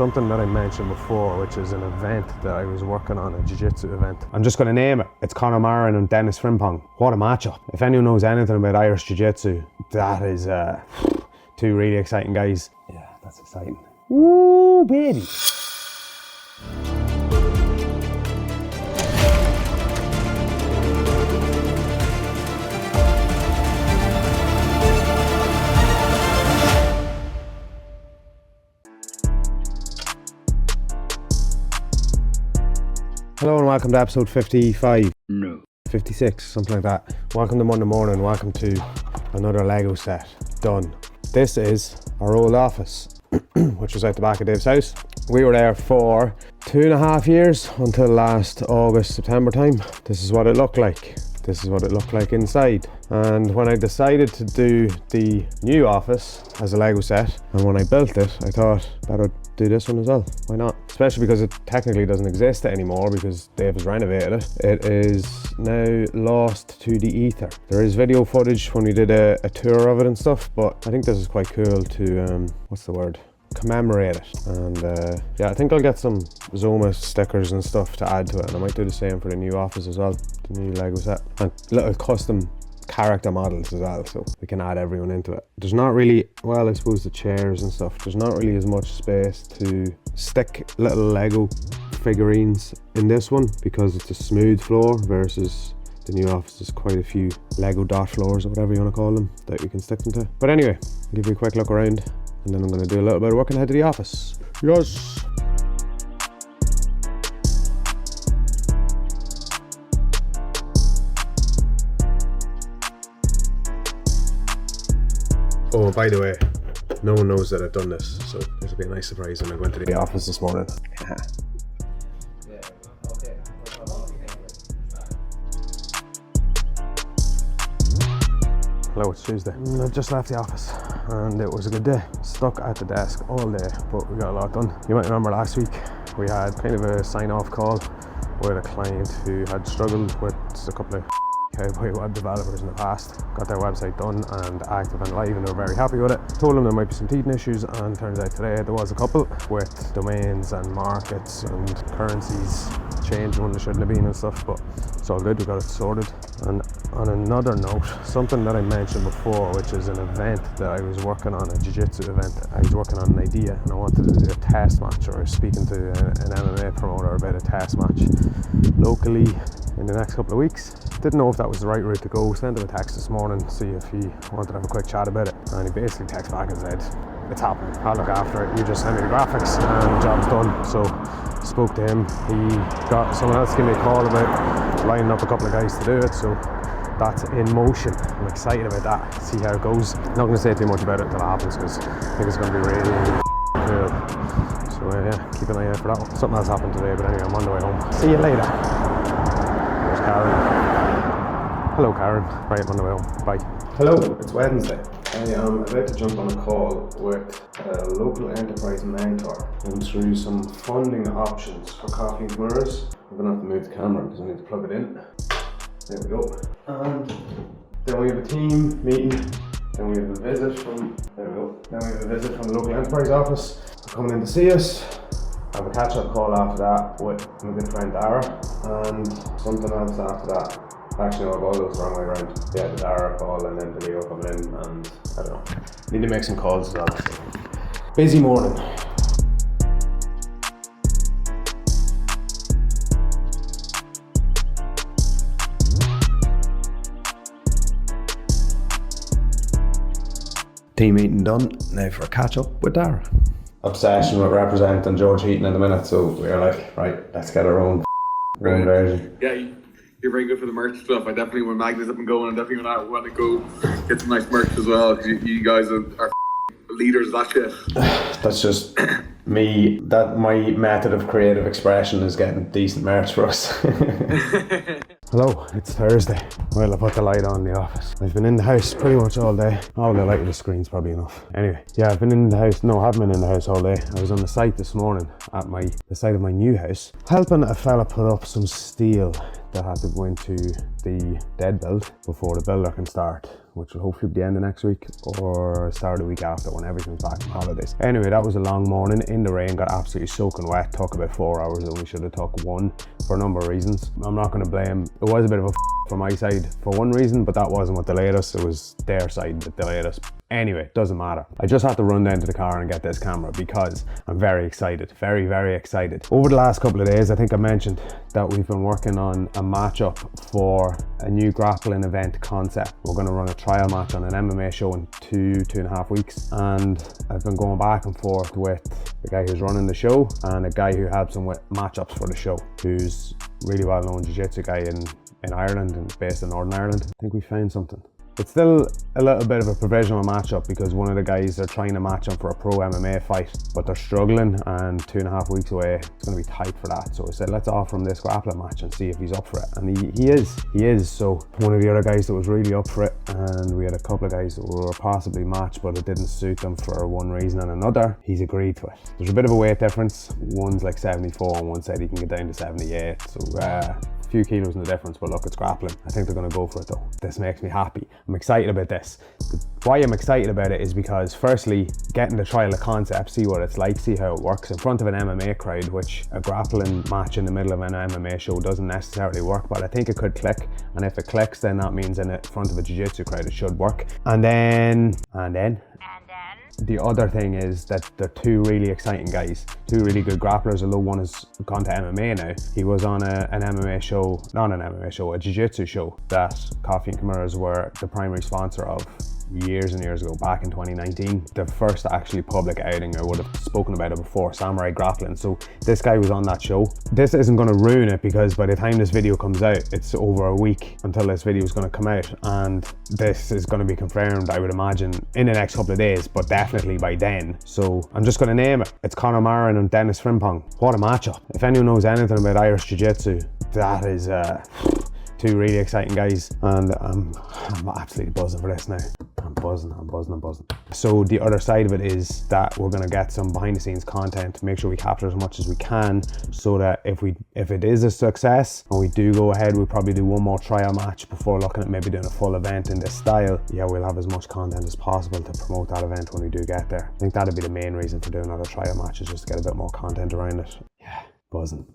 something that I mentioned before, which is an event that I was working on, a Jiu Jitsu event. I'm just going to name it. It's Conor Marin and Dennis Frimpong. What a matchup. If anyone knows anything about Irish Jiu Jitsu, that is two really exciting guys. Yeah, that's exciting. Woo, baby. Hello and welcome to episode 55. No. 56, something like that. Welcome to Monday morning, welcome to another Lego set done. This is our old office, which was at the back of Dave's house. We were there for 2.5 years until last August, September time. This is what it looked like. This is what it looked like inside. And when I decided to do the new office as a Lego set, and when I built it, I thought better do this one as well. Why not? Especially because it technically doesn't exist anymore because Dave has renovated it. It is now lost to the ether. There is video footage when we did a tour of it and stuff, but I think this is quite cool to, what's the word? Commemorate it. And yeah, I think I'll get some ZOMA stickers and stuff to add to it, and I might do the same for the new office as well, the new Lego set, and little custom character models as well, so we can add everyone into it. There's not really, well, I suppose the chairs and stuff, there's not really as much space to stick little Lego figurines in this one because it's a smooth floor versus the new office. There's quite a few Lego dot floors or whatever you want to call them that you can stick them to. But anyway, I'll give you a quick look around and then I'm going to do a little bit of work and head to the office. Yes! Oh, by the way, no one knows that I've done this, so this will be a nice surprise when I go into the office this morning. Hello, it's Tuesday. I just left the office and it was a good day. Stuck at the desk all day, but we got a lot done. You might remember last week we had kind of a sign-off call with a client who had struggled with a couple of cowboy web developers in the past, got their website done and active and live, and they were very happy with it. Told them there might be some teething issues, and turns out today there was a couple with domains and markets and currencies changing when they shouldn't have been and stuff, but it's all good, we got it sorted. And on another note, something that I mentioned before, which is an event that I was working on, a Jiu Jitsu event. I was working on an idea and I wanted to do a test match, or I was speaking to an MMA promoter about a test match locally in the next couple of weeks. Didn't know if that was the right route to go. Sent him a text this morning, see if he wanted to have a quick chat about it, and he basically texted back and said, it's happening, I'll look after it, you just send me the graphics and the job's done. So spoke to him, he got someone else to give me a call about lining up a couple of guys to do it, so that's in motion. I'm excited about that, see how it goes. Not going to say too much about it until it happens because I think it's going to be really cool. So yeah, keep an eye out for that one. Something else happened today, but anyway, I'm on the way home. See you later. There's Karen. Hello Karen, right, I'm on the way home, bye. Hello, it's Wednesday. I am about to jump on a call with a local enterprise mentor and through some funding options for Coffee&Kimuras. I'm going to have to move the camera because I need to plug it in. There we go. And then we have a team meeting. Then we have a visit from, there we go. Then we have a visit from the local enterprise office. They're coming in to see us. I have a catch-up call after that with my good friend Dara, and something else after that. Actually, no, I've all those the wrong way around. Yeah, the Dara call and then the Leo coming in, and I don't know. Need to make some calls as well. Busy morning. Team meeting done, now for a catch up with Dara. Obsession with representing George Heaton in a minute, so we're like, right, let's get our own version. Yeah, you're very good for the merch stuff. I definitely, when Magnus up and going, I definitely want to go get some nice merch as well, because you guys are leaders of that shit. That's just me. That my method of creative expression is getting decent merch for us. Hello, it's Thursday. Well, I put the light on in the office. I've been in the house pretty much all day. Oh, the light of the screen's probably enough. Anyway, yeah, I've been in the house. No, I haven't been in the house all day. I was on the site this morning at the site of my new house, helping a fella put up some steel that had to go into the dead build before the builder can start which will hopefully be the end of next week or start of the week after when everything's back from holidays. Anyway, that was a long morning in the rain, got absolutely soaking wet, took about 4 hours, only should have took 1 for a number of reasons. I'm not going to blame, it was a bit of a from my side for one reason, but that wasn't what delayed us, it was their side that delayed us. Anyway, doesn't matter. I just had to run down to the car and get this camera because I'm very excited, very, very excited. Over the last couple of days, I think I mentioned that we've been working on a matchup for a new grappling event concept. We're going to run a trial match on an MMA show in 2.5 weeks, and I've been going back and forth with the guy who's running the show and a guy who helps him with matchups for the show, who's really well-known jiu-jitsu guy in Ireland and based in Northern Ireland. I think we found something. It's still a little bit of a provisional matchup because one of the guys are trying to match him for a pro MMA fight, but they're struggling and 2.5 weeks away. It's going to be tight for that. So I said, let's offer him this grappling match and see if he's up for it. And he is. So one of the other guys that was really up for it, and we had a couple of guys that were possibly matched, but it didn't suit them for one reason and another. He's agreed to it. There's a bit of a weight difference. One's like 74 and one said he can get down to 78. So few kilos in the difference, but look, it's grappling. I think they're going to go for it though. This makes me happy. I'm excited about this. Why I'm excited about it is because firstly, getting to trial the concept, see what it's like, see how it works in front of an MMA crowd, which a grappling match in the middle of an MMA show doesn't necessarily work, but I think it could click. And if it clicks, then that means in front of a jiu-jitsu crowd, it should work. And then the other thing is that they're 2 really exciting guys, 2 really good grapplers, although one has gone to MMA now. He was on an MMA show, not an MMA show, a jiu-jitsu show that Coffee&Kimuras were the primary sponsor of years and years ago, back in 2019. The first actually public outing, I would have spoken about it before, Samurai Grappling. So this guy was on that show. This isn't going to ruin it because by the time this video comes out, it's over a week until this video is going to come out, and this is going to be confirmed, I would imagine, in the next couple of days, but definitely by then. So I'm just going to name it. It's Conor Marin and Dennis Frimpong. What a matchup. If anyone knows anything about Irish Jiu-Jitsu, that is 2 really exciting guys, and I'm absolutely buzzing for this now. I'm buzzing. So the other side of it is that we're going to get some behind the scenes content, make sure we capture as much as we can, so that if it is a success and we do go ahead, we'll probably do one more trial match before looking at maybe doing a full event in this style. Yeah, we'll have as much content as possible to promote that event when we do get there. I think that'd be the main reason for doing another trial match, is just to get a bit more content around it. Yeah, buzzing.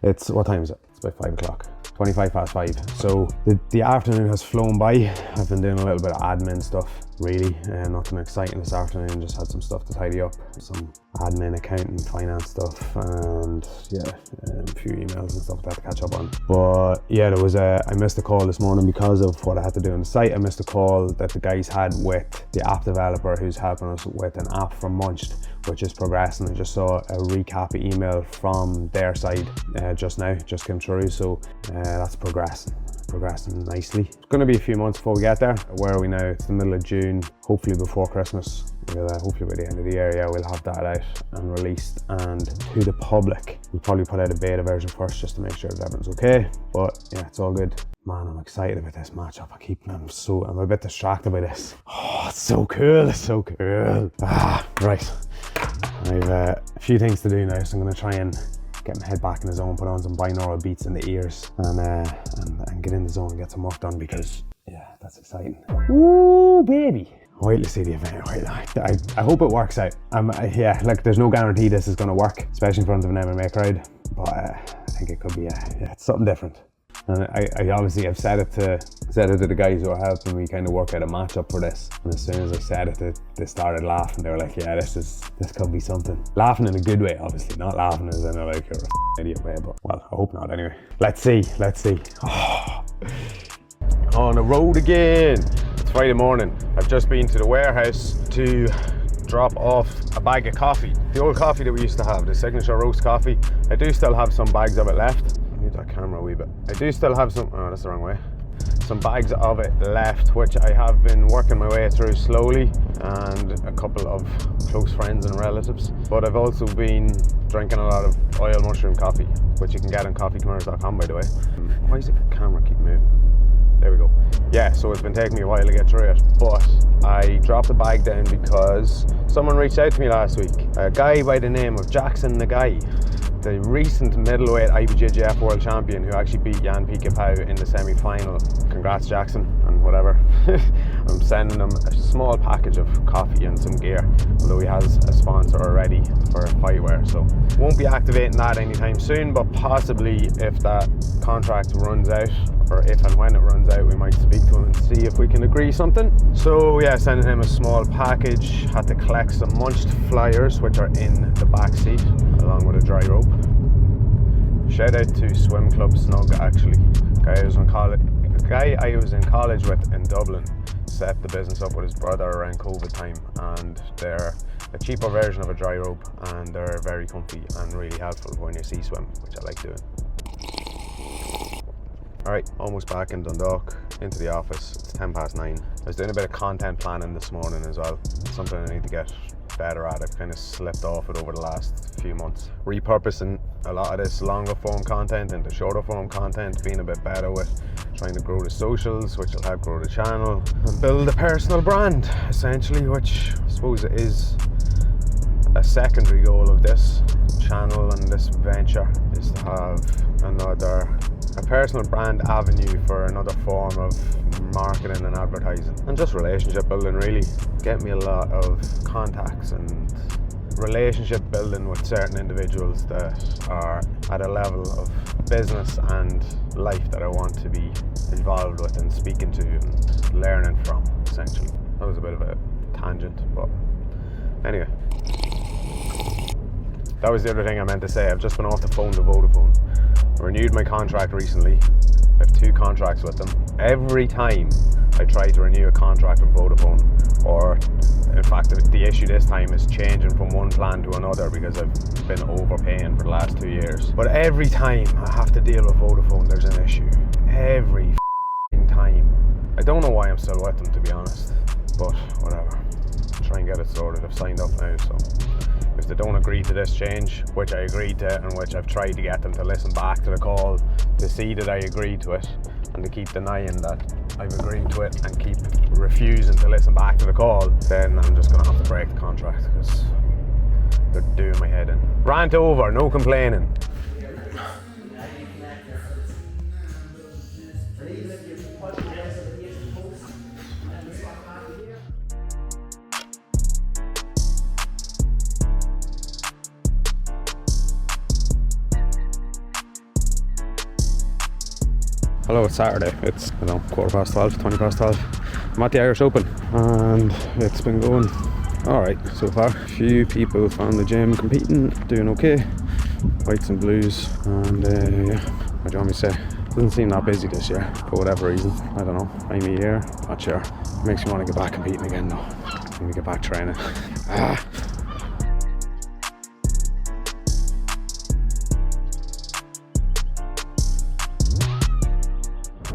It's, what time is it? It's about 5 o'clock, 25 past 5. So the afternoon has flown by. I've been doing a little bit of admin stuff, really, nothing exciting this afternoon. Just had some stuff to tidy up, some admin, accounting, finance stuff, and yeah, a few emails and stuff that I had to catch up on. But yeah, I missed a call this morning because of what I had to do on the site. I missed a call that the guys had with the app developer who's helping us with an app from Munched, which is progressing. I just saw a recap email from their side just now, just came through, so that's progressing nicely. It's going to be a few months before we get there. Where are we now? It's the middle of June, hopefully before Christmas. Hopefully by the end of the year, we'll have that out and released and to the public. We'll probably put out a beta version first just to make sure that everything's okay, but yeah, it's all good. Man, I'm excited about this matchup. I'm a bit distracted by this. Oh, it's so cool, right. I've a few things to do now, so I'm going to try and get my head back in the zone, put on some binaural beats in the ears, and get in the zone and get some work done, because yeah, that's exciting. Woo, baby. Wait to see the event. I hope it works out. Yeah, like there's no guarantee this is going to work, especially in front of an MMA crowd, but I think it could be it's something different. And I obviously have said it to the guys who are helping me kind of work out a matchup for this. And as soon as I said it, they started laughing. They were like, yeah, this could be something. Laughing in a good way, obviously, not laughing as in a like you're a idiot way, but well, I hope not anyway. Let's see. Oh. On the road again. It's Friday morning. I've just been to the warehouse to drop off a bag of coffee. The old coffee that we used to have, the signature roast coffee. I do still have some bags of it left. Move that camera a wee bit. I do still have some, oh, that's the wrong way. Some bags of it left, which I have been working my way through slowly, and a couple of close friends and relatives. But I've also been drinking a lot of oil mushroom coffee, which you can get on coffee&Kimuras.com, by the way. Why does the camera keep moving? There we go. Yeah, so it's been taking me a while to get through it, but I dropped the bag down because someone reached out to me last week. A guy by the name of Jackson the Guy. the recent middleweight IBJJF world champion who actually beat Jan Pikapau in the semi-final. Congrats, Jackson, and whatever. I'm sending him a small package of coffee and some gear, although he has a sponsor already for fightwear, so won't be activating that anytime soon, but possibly if that contract runs out, or if and when it runs out, we might speak to him and see if we can agree something. So yeah, sending him a small package. Had to collect some munched flyers, which are in the back seat, along with a dry rope. Shout out to Swim Club Snug, actually. Guy I was in college with in Dublin set the business up with his brother around COVID time, and they're a cheaper version of a dry rope, and they're very comfy and really helpful when you sea swim, which I like doing. Alright, almost back in Dundalk, into the office. It's 9:10. I was doing a bit of content planning this morning as well. It's something I need to get better at. I've kind of slipped off it over the last few months. Repurposing a lot of this longer form content into shorter form content, being a bit better with trying to grow the socials, which will help grow the channel, and build a personal brand, essentially, which I suppose is a secondary goal of this channel and this venture, is to have a personal brand avenue for another form of marketing and advertising, and just relationship building, really. Get me a lot of contacts and relationship building with certain individuals that are at a level of business and life that I want to be involved with and speaking to and learning from, essentially. That was a bit of a tangent, but anyway. That was the other thing I meant to say. I've just been off the phone to Vodafone. I renewed my contract recently. I have 2 contracts with them. Every time I try to renew a contract with Vodafone, or in fact the issue this time is changing from one plan to another because I've been overpaying for the last 2 years. But every time I have to deal with Vodafone, there's an issue. Every time. I don't know why I'm still with them, to be honest, but whatever. I'll try and get it sorted. I've signed up now, so if they don't agree to this change, which I agreed to, and which I've tried to get them to listen back to the call to see that I agreed to it, and to keep denying that I've agreed to it and keep refusing to listen back to the call, then I'm just going to have to break the contract because they're doing my head in. Rant over, no complaining. Hello, it's Saturday. It's 12:15, 20:12. I'm at the Irish Open and it's been going alright so far. A few people from the gym competing, doing okay. Whites and blues, and yeah, what do you want me to say? Doesn't seem that busy this year for whatever reason. I don't know, maybe a year, not sure. It makes me want to get back competing again though. Let me get back training.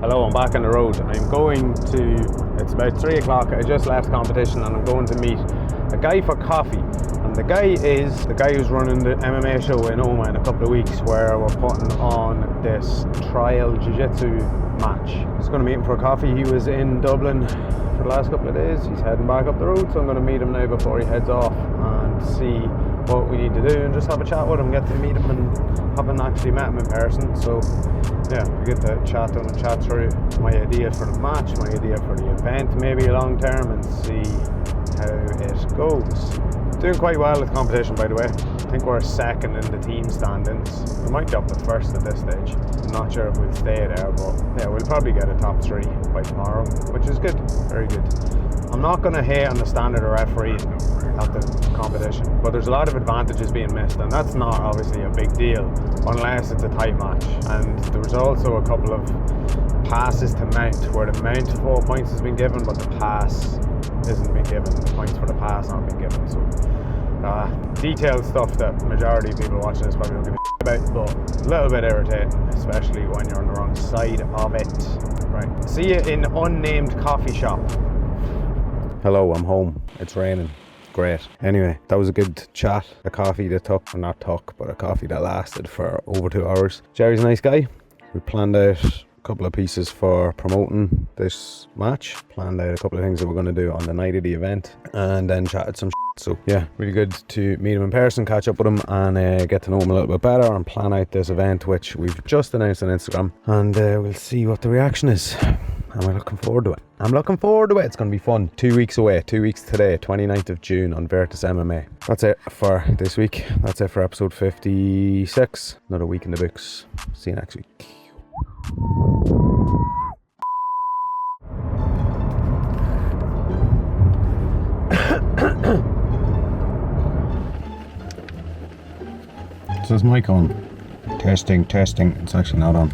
Hello, I'm back on the road. I'm going to, it's about 3 o'clock, I just left competition and I'm going to meet a guy for coffee. And the guy is the guy who's running the MMA show in Oma in a couple of weeks, where we're putting on this trial Jiu Jitsu match. I was going to meet him for a coffee. He was in Dublin for the last couple of days. He's heading back up the road, so I'm going to meet him now before he heads off and see what we need to do and just have a chat with him, get to meet him, and haven't actually met him in person. So yeah, we get to chat to him and chat through my idea for the match, my idea for the event, maybe long term, and see how it goes. Doing quite well with competition, by the way. I think we're second in the team standings. We might be up with first at this stage. I'm not sure if we'll stay there, but yeah, we'll probably get a top 3 by tomorrow, which is good, very good. I'm not going to hate on the standard of refereeing at the competition, but there's a lot of advantages being missed, and that's not obviously a big deal unless it's a tight match. And there was also a couple of passes to mount where the mount 4 points has been given, but the pass isn't being given. The points for the pass aren't being given. So detailed stuff that majority of people watching this probably don't give a about, but a little bit irritating, especially when you're on the wrong side of it. Right, see you in unnamed coffee shop. Hello, I'm home. It's raining. Great. Anyway, that was a good chat. A coffee that took, or not took, but a coffee that lasted for over 2 hours. Jerry's a nice guy. We planned out couple of pieces for promoting this match. Planned out a couple of things that we're going to do on the night of the event, and then chatted some shit. So yeah, really good to meet him in person, catch up with him, and get to know him a little bit better, and plan out this event, which we've just announced on Instagram, and we'll see what the reaction is. And we're looking forward to it. I'm looking forward to it. It's going to be fun. 2 weeks away. 2 weeks today, 29th of June on Virtus MMA. That's it for this week. That's it for episode 56. Another week in the books. See you next week. Says mic on. Testing. It's actually not on.